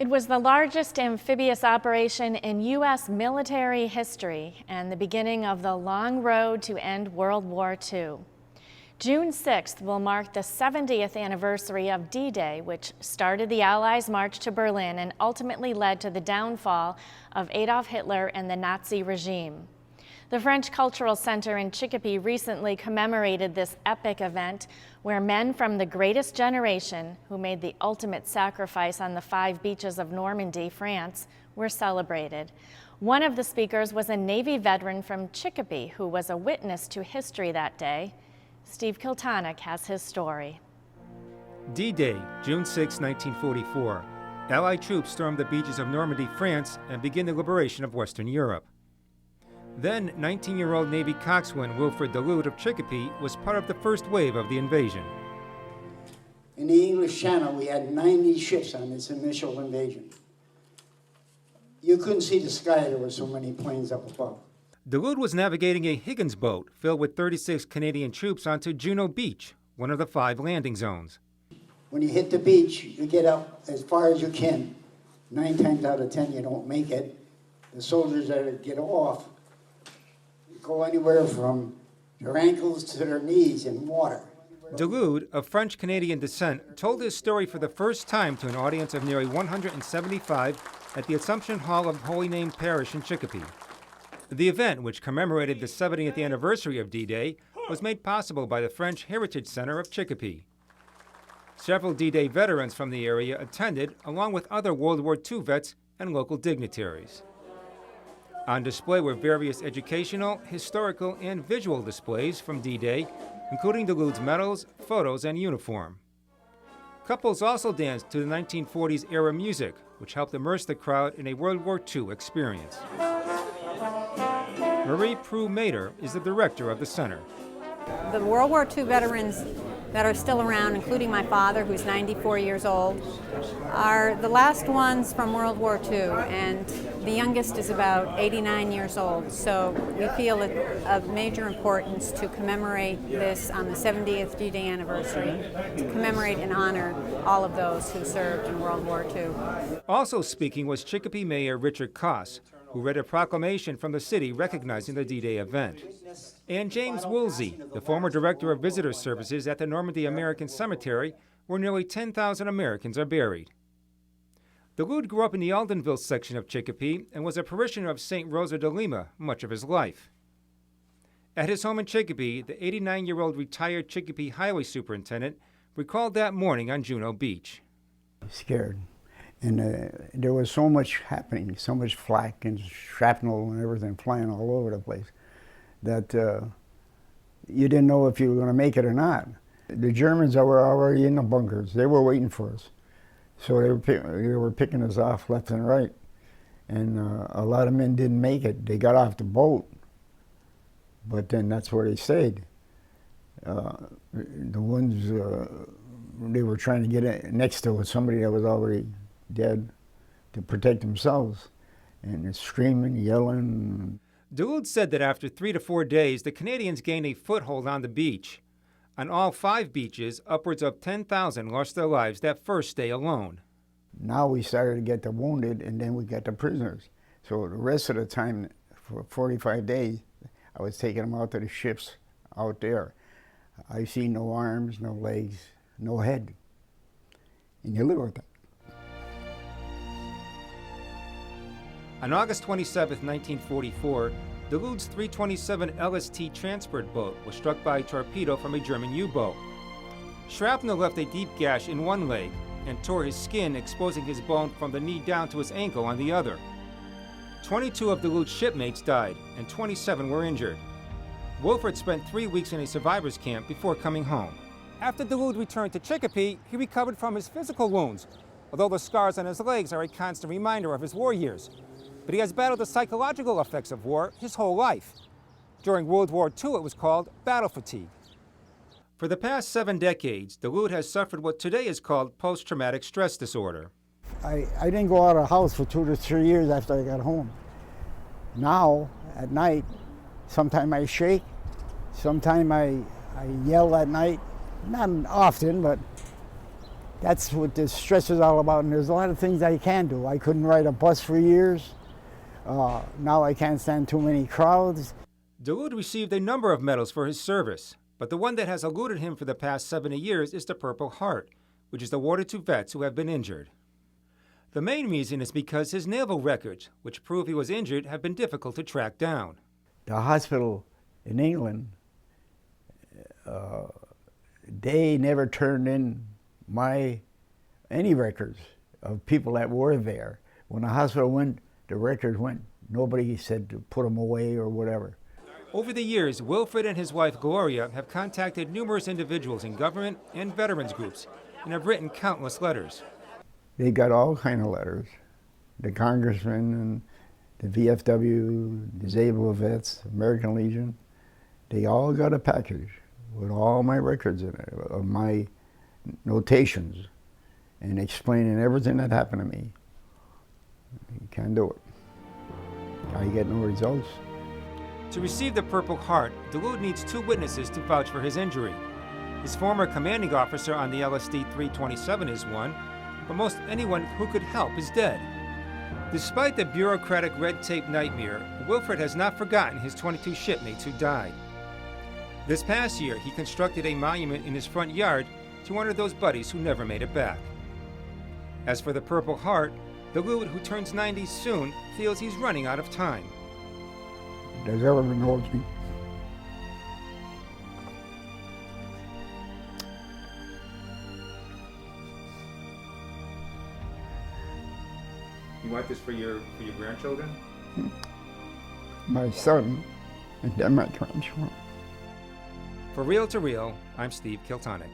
It was the largest amphibious operation in U.S. military history and the beginning of the long road to end World War II. June 6th will mark the 70th anniversary of D-Day, which started the Allies' march to Berlin and ultimately led to the downfall of Adolf Hitler and the Nazi regime. The French Cultural Center in CHICOPEE recently commemorated this epic event where men from the greatest generation who made the ultimate sacrifice on the 5 beaches of Normandy, France, were celebrated. One of the speakers was a Navy veteran from CHICOPEE who was a witness to history that day. Steve Kiltonic has his story. D-Day, June 6, 1944. Allied troops stormed the beaches of Normandy, France, and began the liberation of Western Europe. Then, 19-year-old Navy coxswain Wilfred Duluth of Chicopee was part of the first wave of the invasion. In the English Channel, we had 90 ships on this initial invasion. You couldn't see the sky, there were so many planes up above. Duluth was navigating a Higgins boat filled with 36 Canadian troops onto Juno Beach, one of the 5 landing zones. When you hit the beach, you get up as far as you can. 9 times out of 10, you don't make it. The soldiers that get off go anywhere from their ankles to their knees in water. Duluth, of French-Canadian descent, told his story for the first time to an audience of nearly 175 at the Assumption Hall of Holy Name Parish in Chicopee. The event, which commemorated the 70th anniversary of D-Day, was made possible by the French Heritage Center of Chicopee. Several D-Day veterans from the area attended, along with other World War II vets and local dignitaries. On display were various educational, historical, and visual displays from D-Day, including Duluth's medals, photos, and uniform. Couples also danced to the 1940s era music, which helped immerse the crowd in a World War II experience. Marie Prue-Mater is the director of the center. The World War II veterans that are still around, including my father, who's 94 years old, are the last ones from World War II, and the youngest is about 89 years old. So we feel it of major importance to commemorate this on the 70th D-Day anniversary, to commemorate and honor all of those who served in World War II. Also speaking was Chicopee Mayor Richard Koss, who read a proclamation from the city recognizing the D-Day event. And James Woolsey, the former director of visitor services at the Normandy American Cemetery, where nearly 10,000 Americans are buried. Duluth grew up in the Aldenville section of Chicopee and was a parishioner of St. Rosa de Lima much of his life. At his home in Chicopee, the 89-year-old retired Chicopee highway superintendent recalled that morning on Juno Beach. Scared. And there was so much happening, so much flak and shrapnel and everything flying all over the place, that you didn't know if you were going to make it or not. The Germans that were already in the bunkers, they were waiting for us. So they were picking us off left and right. And a lot of men didn't make it. They got off the boat, but then that's where they stayed. The ones, they were trying to get in next to somebody that was already dead to protect themselves, and they're screaming, yelling. Duluth said that after 3 to 4 days, the Canadians gained a foothold on the beach. On all 5 beaches, upwards of 10,000 lost their lives that first day alone. Now we started to get the wounded, and then we got the prisoners. So the rest of the time, for 45 days, I was taking them out to the ships out there. I see no arms, no legs, no head. And you live with that. On August 27, 1944, Duluth's 327 LST transport boat was struck by a torpedo from a German U-boat. Shrapnel left a deep gash in one leg and tore his skin, exposing his bone from the knee down to his ankle on the other. 22 of Duluth's shipmates died, and 27 were injured. Wilfred spent 3 weeks in a survivors camp before coming home. After Duluth returned to Chicopee, he recovered from his physical wounds, although the scars on his legs are a constant reminder of his war years. But he has battled the psychological effects of war his whole life. During World War II, it was called battle fatigue. For the past 7 decades, Duluth has suffered what today is called post-traumatic stress disorder. I didn't go out of the house for 2 to 3 years after I got home. Now, at night, sometimes I shake, sometimes I yell at night. Not often, but That's what this stress is all about, and there's a lot of things I can do. I couldn't ride a bus for years. Now I can't stand too many crowds. Daoud received a number of medals for his service, but the one that has eluded him for the past 70 years is the Purple Heart, which is awarded to vets who have been injured. The main reason is because his naval records, which prove he was injured, have been difficult to track down. The hospital in England, they never turned in any records of people that were there. When the hospital went, the records went. Nobody said to put them away or whatever. Over the years, Wilfred and his wife Gloria have contacted numerous individuals in government and veterans groups and have written countless letters. They got all kind of letters. The congressmen and the VFW, disabled vets, American Legion, they all got a package with all my records in it, of my notations, and explaining everything that happened to me. You can't do it. I get no results. To receive the Purple Heart, Daoud needs 2 witnesses to vouch for his injury. His former commanding officer on the LSD-327 is one, but most anyone who could help is dead. Despite the bureaucratic red tape nightmare, Wilfred has not forgotten his 22 shipmates who died. This past year, he constructed a monument in his front yard to honor those buddies who never made it back. As for the Purple Heart, Daoud, who turns 90 soon, feels he's running out of time. The government holds me. You want this for your grandchildren? My son and then my grandchildren. For Real to Real, I'm Steve Kiltonic.